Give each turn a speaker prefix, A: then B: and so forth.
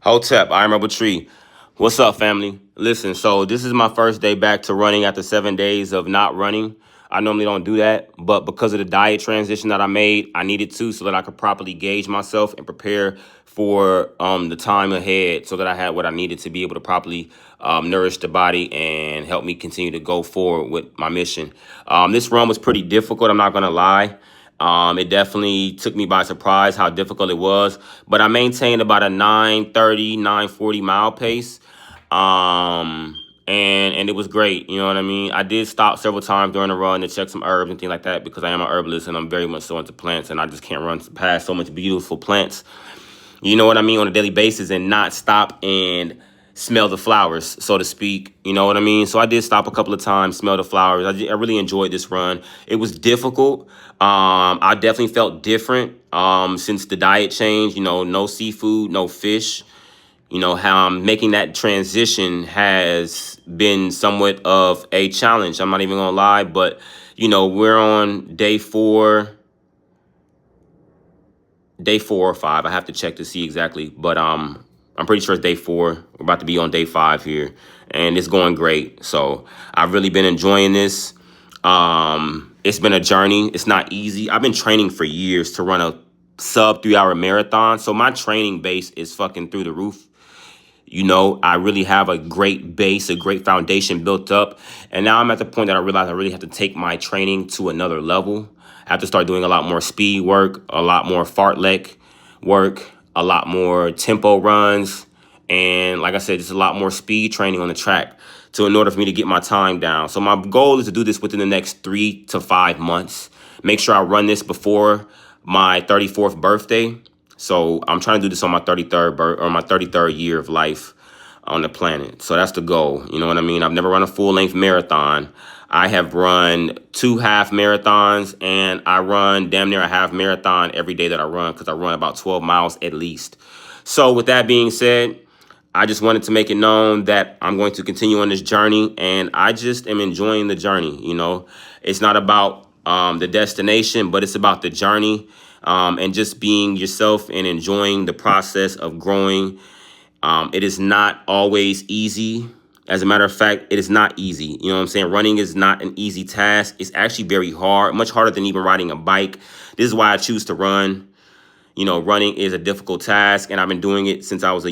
A: Hotep, I am Rebel Tree. What's up, family? Listen, so this is my first day back to running after 7 days of not running. I normally don't do that, but because of the diet transition that I made, I needed to so that I could properly gauge myself and prepare for the time ahead so that I had what I needed to be able to properly nourish the body and help me continue to go forward with my mission. This run was pretty difficult, I'm not going to lie. It definitely took me by surprise how difficult it was, but I maintained about a 9:30, 9:40 mile pace. And it was great, you know what I mean? I did stop several times during the run to check some herbs and things like that because I am an herbalist and I'm very much so into plants and I just can't run past so much beautiful plants, you know what I mean, on a daily basis and not stop and smell the flowers, so to speak. You know what I mean? So I did stop a couple of times, smell the flowers. I really enjoyed this run. It was difficult. I definitely felt different since the diet change. You know, no seafood, no fish. You know, how I'm making that transition has been somewhat of a challenge. I'm not even gonna lie, but you know, we're on day four or five. I have to check to see exactly, but I'm pretty sure it's day 4. We're about to be on day 5 here, and it's going great. So I've really been enjoying this. It's been a journey. It's not easy. I've been training for years to run a sub 3-hour marathon, so my training base is fucking through the roof. You know, I really have a great base, a great foundation built up. And now I'm at the point that I realize I really have to take my training to another level. I have to start doing a lot more speed work, a lot more fartlek work, a lot more tempo runs. And like I said, just a lot more speed training on the track in order for me to get my time down. So my goal is to do this within the next 3 to 5 months. Make sure I run this before my 34th birthday. So I'm trying to do this on my 33rd year of life on the planet. So that's the goal. You know what I mean? I've never run a full-length marathon. I have run 2 half marathons, and I run damn near a half marathon every day that I run because I run about 12 miles at least. So with that being said, I just wanted to make it known that I'm going to continue on this journey, and I just am enjoying the journey. You know, it's not about the destination, but it's about the journey. And just being yourself and enjoying the process of growing. It is not always easy. As a matter of fact, it is not easy. You know what I'm saying? Running is not an easy task. It's actually very hard, much harder than even riding a bike. This is why I choose to run. You know, running is a difficult task, and I've been doing it since I was a